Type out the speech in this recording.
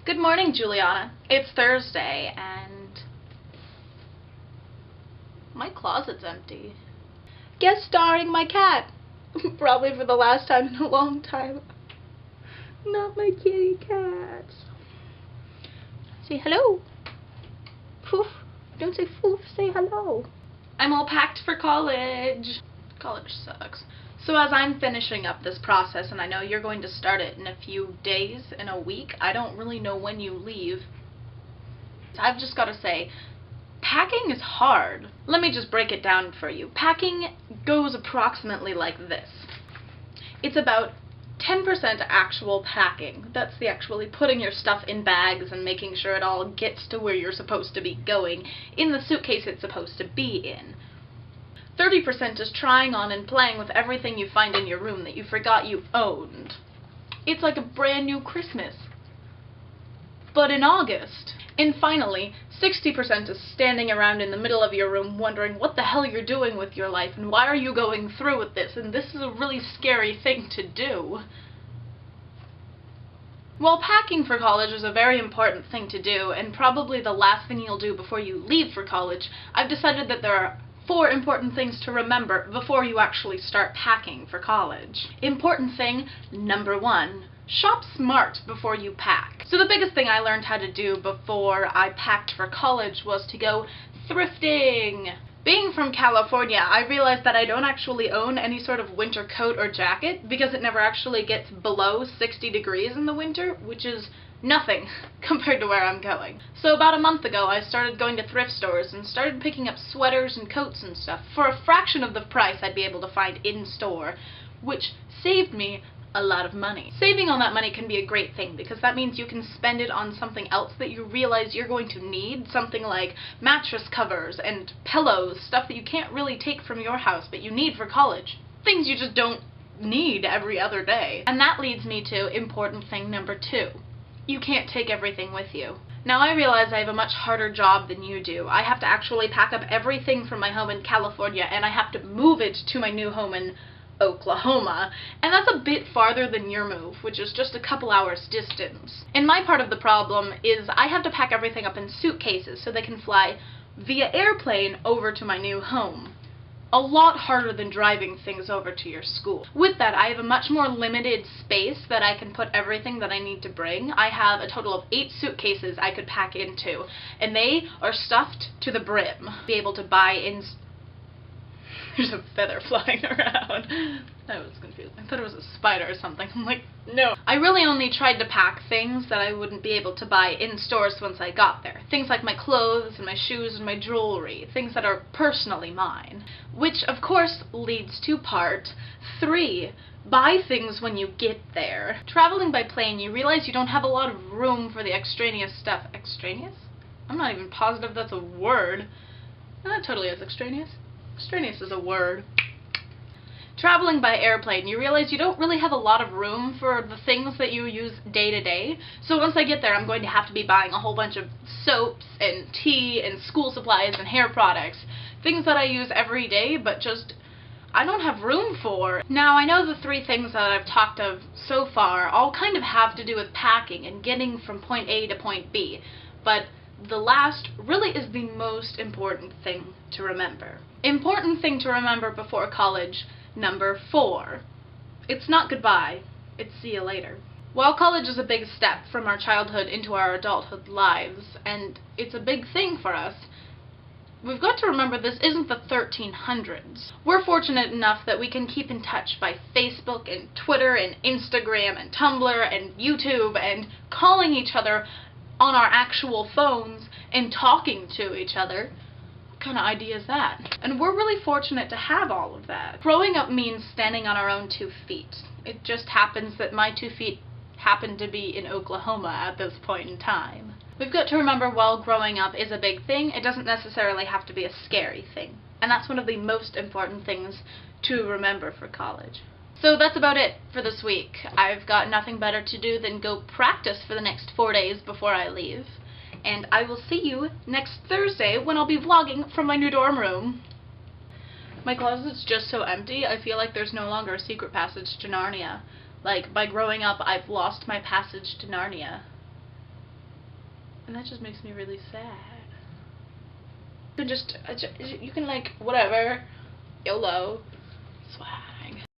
Good morning, Juliana. It's Thursday, and my closet's empty. Guest starring my cat. Probably for the last time in a long time. Not my kitty cat. Say hello. Poof. Don't say poof, say hello. I'm all packed for college. College sucks. So as I'm finishing up this process, and I know you're going to start it in a few days, in a week, I don't really know when you leave. I've just got to say, packing is hard. Let me just break it down for you. Packing goes approximately like this. It's about 10% actual packing. That's the actually putting your stuff in bags and making sure it all gets to where you're supposed to be going, in the suitcase it's supposed to be in. 30% is trying on and playing with everything you find in your room that you forgot you owned. It's like a brand new Christmas, but in August. And finally, 60% is standing around in the middle of your room wondering what the hell you're doing with your life and why are you going through with this, and this is a really scary thing to do. While packing for college is a very important thing to do, and probably the last thing you'll do before you leave for college, I've decided that there are 4 important things to remember before you actually start packing for college. Important thing number 1, shop smart before you pack. So the biggest thing I learned how to do before I packed for college was to go thrifting. Being from California, I realized that I don't actually own any sort of winter coat or jacket because it never actually gets below 60 degrees in the winter, which is nothing compared to where I'm going. So about a month ago I started going to thrift stores and started picking up sweaters and coats and stuff for a fraction of the price I'd be able to find in store, which saved me a lot of money. Saving on that money can be a great thing because that means you can spend it on something else that you realize you're going to need, something like mattress covers and pillows, stuff that you can't really take from your house but you need for college. Things you just don't need every other day. And that leads me to important thing number 2. You can't take everything with you. Now I realize I have a much harder job than you do. I have to actually pack up everything from my home in California and I have to move it to my new home in Oklahoma, and that's a bit farther than your move, which is just a couple hours distance. And my part of the problem is I have to pack everything up in suitcases so they can fly via airplane over to my new home. A lot harder than driving things over to your school. With that, I have a much more limited space that I can put everything that I need to bring. I have a total of 8 suitcases I could pack into, and they are stuffed to the brim. Be able to buy in... There's a feather flying around. That was confusing. I thought it was a spider or something. I'm like, no. I really only tried to pack things that I wouldn't be able to buy in stores once I got there. Things like my clothes and my shoes and my jewelry. Things that are personally mine. Which, of course, leads to part 3. Buy things when you get there. Traveling by plane, you realize you don't have a lot of room for the extraneous stuff. Extraneous? I'm not even positive that's a word. No, that totally is extraneous. Extraneous is a word. Traveling by airplane, you realize you don't really have a lot of room for the things that you use day to day. So once I get there, I'm going to have to be buying a whole bunch of soaps and tea and school supplies and hair products. Things that I use every day, but just I don't have room for. Now, I know the 3 things that I've talked of so far all kind of have to do with packing and getting from point A to point B, but the last really is the most important thing to remember. Important thing to remember before college, number 4. It's not goodbye, it's see you later. While college is a big step from our childhood into our adulthood lives, and it's a big thing for us, we've got to remember this isn't the 1300s. We're fortunate enough that we can keep in touch by Facebook and Twitter and Instagram and Tumblr and YouTube and calling each other on our actual phones and talking to each other. What kind of idea is that? And we're really fortunate to have all of that. Growing up means standing on our own 2 feet. It just happens that my 2 feet happen to be in Oklahoma at this point in time. We've got to remember while growing up is a big thing, it doesn't necessarily have to be a scary thing. And that's one of the most important things to remember for college. So that's about it for this week. I've got nothing better to do than go practice for the next 4 days before I leave. And I will see you next Thursday when I'll be vlogging from my new dorm room. My closet's just so empty, I feel like there's no longer a secret passage to Narnia. Like, by growing up, I've lost my passage to Narnia. And that just makes me really sad. You can just, you can like, whatever, YOLO, Swag.